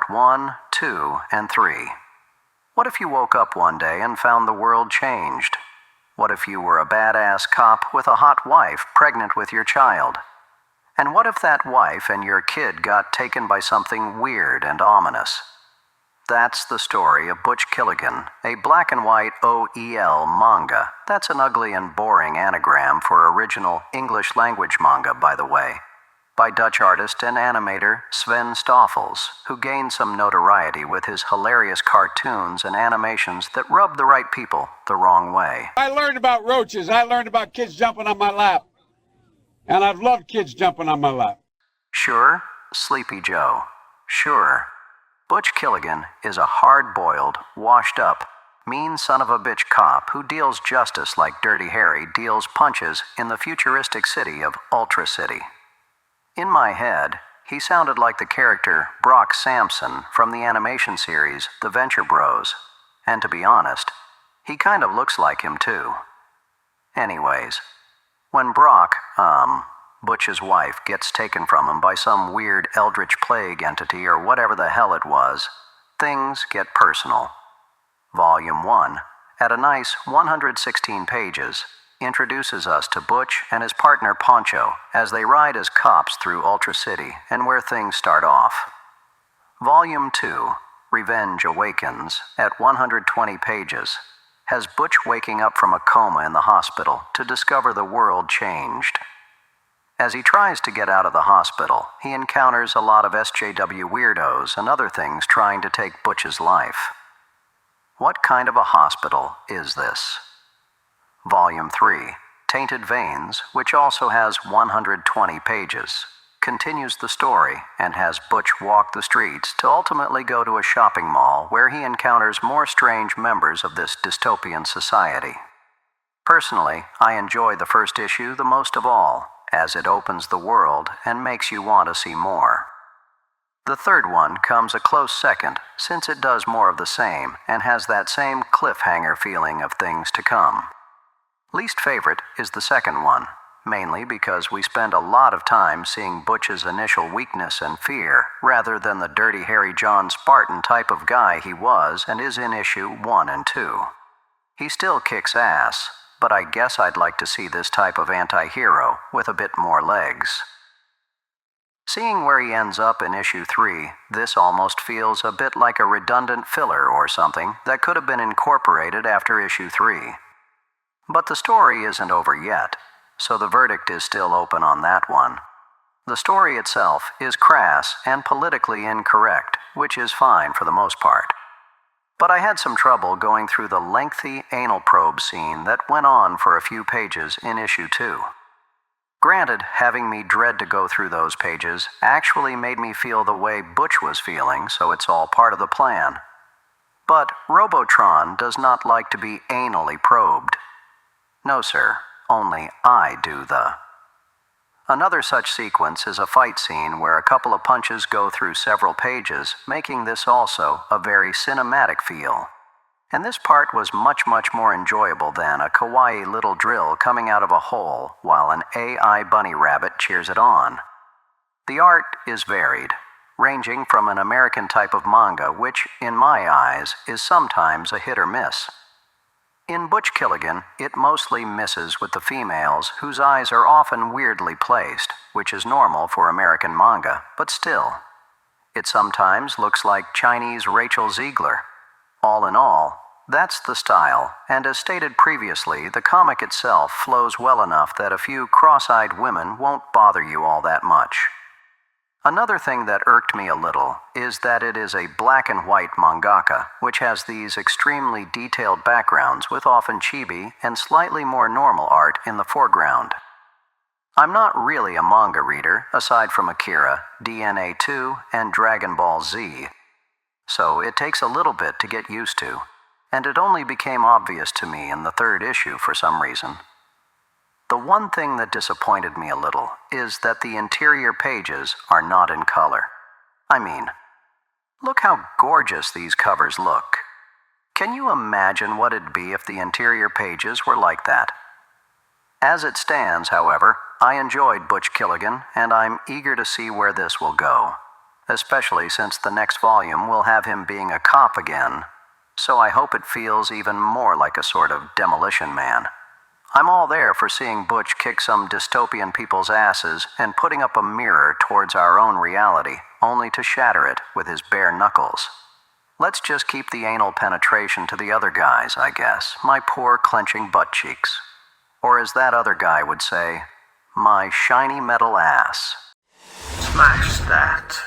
Part 1, 2, and 3. What if you woke up one day and found the world changed? What if you were a badass cop with a hot wife pregnant with your child? And what if that wife and your kid got taken by something weird and ominous? That's the story of Butch Killigan, a black and white OEL manga. That's an ugly and boring anagram for original English language manga, by the way, by Dutch artist and animator Sven Stoffels, who gained some notoriety with his hilarious cartoons and animations that rub the right people the wrong way. I learned about roaches. I learned about kids jumping on my lap. And I've loved kids jumping on my lap. Sure, Sleepy Joe. Sure. Butch Killigan is a hard-boiled, washed-up, mean son-of-a-bitch cop who deals justice like Dirty Harry deals punches in the futuristic city of Ultra City. In my head, he sounded like the character Brock Sampson from the animation series The Venture Bros. And to be honest, he kind of looks like him too. Anyways, when Brock, Butch's wife, gets taken from him by some weird eldritch plague entity or whatever the hell it was, things get personal. Volume 1, at a nice 116 pages, introduces us to Butch and his partner Poncho as they ride as cops through Ultra City and where things start off. Volume 2, Revenge Awakens, at 120 pages, has Butch waking up from a coma in the hospital to discover the world changed. As he tries to get out of the hospital, he encounters a lot of SJW weirdos and other things trying to take Butch's life. What kind of a hospital is this? Volume 3, Tainted Veins, which also has 120 pages, continues the story and has Butch walk the streets to ultimately go to a shopping mall where he encounters more strange members of this dystopian society. Personally, I enjoy the first issue the most of all, as it opens the world and makes you want to see more. The third one comes a close second, since it does more of the same and has that same cliffhanger feeling of things to come. Least favorite is the second one, mainly because we spend a lot of time seeing Butch's initial weakness and fear, rather than the Dirty Harry John Spartan type of guy he was and is in issue 1 and 2. He still kicks ass, but I guess I'd like to see this type of anti-hero with a bit more legs. Seeing where he ends up in issue 3, this almost feels a bit like a redundant filler or something that could have been incorporated after issue 3. But the story isn't over yet, so the verdict is still open on that one. The story itself is crass and politically incorrect, which is fine for the most part. But I had some trouble going through the lengthy anal probe scene that went on for a few pages in issue 2. Granted, having me dread to go through those pages actually made me feel the way Butch was feeling, so it's all part of the plan. But Robotron does not like to be anally probed. No, sir, only I do the. Another such sequence is a fight scene where a couple of punches go through several pages, making this also a very cinematic feel. And this part was much more enjoyable than a kawaii little drill coming out of a hole while an AI bunny rabbit cheers it on. The art is varied, ranging from an American type of manga which, in my eyes, is sometimes a hit or miss. In Butch Killigan, it mostly misses with the females whose eyes are often weirdly placed, which is normal for American manga, but still. It sometimes looks like Chinese Rachel Ziegler. All in all, that's the style, and as stated previously, the comic itself flows well enough that a few cross-eyed women won't bother you all that much. Another thing that irked me a little is that it is a black and white mangaka, which has these extremely detailed backgrounds with often chibi and slightly more normal art in the foreground. I'm not really a manga reader, aside from Akira, DNA 2, and Dragon Ball Z, so it takes a little bit to get used to, and it only became obvious to me in the third issue for some reason. The one thing that disappointed me a little is that the interior pages are not in color. I mean, look how gorgeous these covers look. Can you imagine what it'd be if the interior pages were like that? As it stands, however, I enjoyed Butch Killigan, and I'm eager to see where this will go. especially since the next volume will have him being a cop again, so I hope it feels even more like a sort of demolition man. I'm all there for seeing Butch kick some dystopian people's asses and putting up a mirror towards our own reality, only to shatter it with his bare knuckles. Let's just keep the anal penetration to the other guys, I guess, my poor clenching butt cheeks. Or as that other guy would say, my shiny metal ass. Smash that.